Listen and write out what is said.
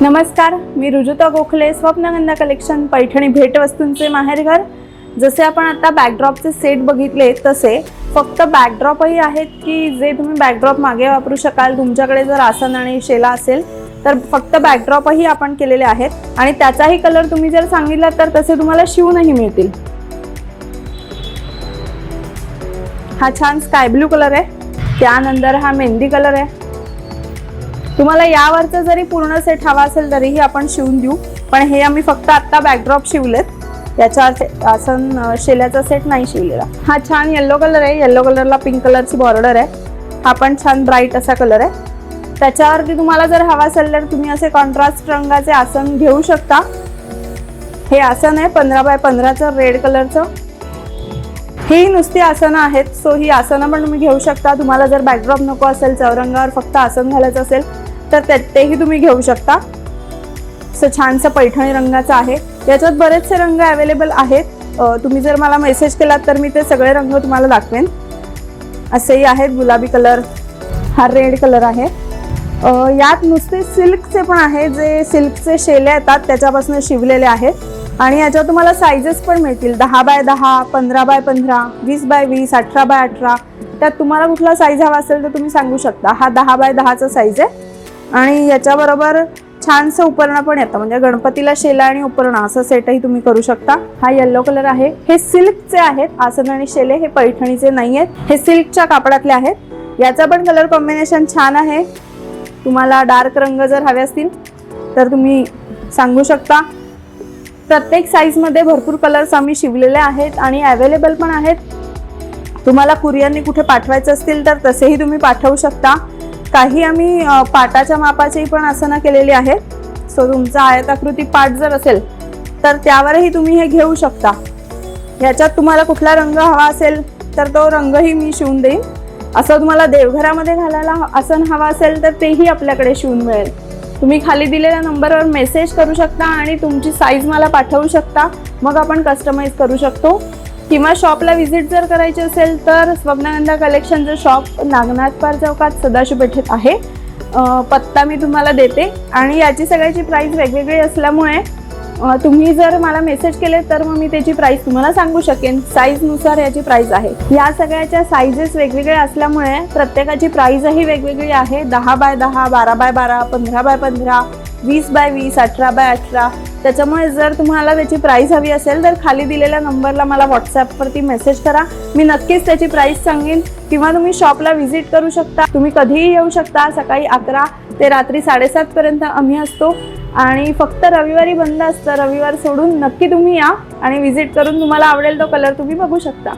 नमस्कार, मी रुजुता गोखले, स्वप्नगंधा कलेक्शन, पैठणी भेटवस्तूंचे माहेरघर। जसे आपण आता बॅकड्रॉपचे सेट बघितले तसे फक्त बॅकड्रॉपही आहेत की जे तुम्ही बॅकड्रॉप मागे वापरू शकाल। तुमच्याकडे जर आसन आणि शेला असेल तर फक्त बॅकड्रॉपही आपण केलेले आहेत आणि त्याचाही कलर तुम्ही जर सांगितला तर तसे तुम्हाला शिवूनही मिळतील। हा छान स्काय ब्लू कलर आहे, त्यानंतर हा मेहंदी कलर आहे। तुम्हाला यावरचा जरी पूर्ण सेट हवा असेल तरीही आपण शिवून देऊ, पण हे आम्ही फक्त आता बॅकड्रॉप शिवलेत, याच्या आसन शेल्याचा सेट नाही शिवलेला। हा छान येलो कलर आहे, येलो कलरला पिंक कलरची बॉर्डर आहे। हा पण छान ब्राईट असा कलर आहे। त्याच्यावरती तुम्हाला जर हवा असेल तर तुम्ही असे कॉन्ट्रास्ट रंगाचे आसन घेऊ शकता। हे आसन आहे 15x15चं रेड कलरचं। ही नुसती आसनं आहेत, सो ही आसनं पण तुम्ही घेऊ शकता। तुम्हाला जर बॅकड्रॉप नको असेल, चौरंगावर फक्त आसन घालायचं असेल तर तेही तुम्ही घेऊ शकता। असं छानसं पैठणी रंगाचं आहे। याच्यात बरेचसे रंग अवेलेबल आहेत, तुम्ही जर मला मेसेज केलात तर मी ते सगळे रंग तुम्हाला दाखवेन। असेही आहेत गुलाबी कलर, हा रेड कलर आहे। यात नुसते सिल्कचे पण आहे, जे सिल्कचे शेले येतात त्याच्यापासून शिवलेले आहेत आणि याच्यात तुम्हाला साइजेस पण मिळतील, 10x10, 15x15, 20x20, 18x18। त्यात तुम्हाला कुठला साईज हवा असेल तर तुम्ही सांगू शकता। हा 10x10चा साईज आहे आणि याच्याबरोबर छानसं उपरणं पण येतं, म्हणजे गणपतीला शेला आणि उपरणं असं सेटही तुम्ही करू शकता। हा येलो कलर आहे, हे सिल्कचे आहेत आसन आणि शेले, हे पैठणीचे नाही आहेत, हे सिल्कच्या कापडातले आहेत। याचा पण कलर कॉम्बिनेशन छान आहे। तुम्हाला डार्क रंग जर हवे असतील तर तुम्ही सांगू शकता। प्रत्येक साईजमध्ये भरपूर कलर्स आम्ही शिवलेले आहेत आणि अवेलेबल पण आहेत। तुम्हाला कुरिअरने कुठे पाठवायचं असतील तर तसेही तुम्ही पाठवू शकता। काही आम्ही पाटाच्या मापाचेही पण आसनं केलेली आहेत, सो तुमचा आयताकृती पाट जर असेल तर त्यावरही तुम्ही हे घेऊ शकता। याच्यात तुम्हाला कुठला रंग हवा असेल तर तो रंगही मी शिवून देईन। असं तुम्हाला देवघरामध्ये घालायला आसन हवा असेल तर तेही आपल्याकडे शिवून मिळेल। तुम्ही खाली दिलेल्या नंबरवर मेसेज करू शकता आणि तुमची साईज मला पाठवू शकता, मग आपण कस्टमाइज करू शकतो। किंवा शॉपला व्हिजिट जर करायची असेल तर स्वप्नगंधा कलेक्शनचं शॉप नागनाथ पार चौकात सदाशिव पेठेत आहे। पत्ता मी तुम्हाला देते आणि याची सगळ्याची प्राइस वेगवेगळी असल्यामुळे तुम्ही जर मला मेसेज केले तर मग मी त्याची प्राइस तुम्हाला सांगू शकेन। साईजनुसार याची प्राइस आहे। या सगळ्याच्या साईजेस वेगवेगळे असल्यामुळे प्रत्येकाची प्राइसही वेगवेगळी आहे। 10x10, 12x12, 15x15, 20x20, 18x18। त्याच्यामुळे जर तुम्हाला त्याची प्राइस हवी असेल तर खाली दिलेल्या नंबरला मला व्हॉट्सॲपवरती मेसेज करा, मी नक्कीच त्याची प्राइस सांगेन। किंवा तुम्ही शॉपला व्हिजिट करू शकता, तुम्ही कधीही येऊ शकता। सकाळी 11 ते रात्री 7:30 पर्यंत आम्ही असतो आणि फक्त रविवारी बंद असतं। रविवार सोडून नक्की तुम्ही या आणि व्हिजिट करून तुम्हाला आवडेल तो कलर तुम्ही बघू शकता।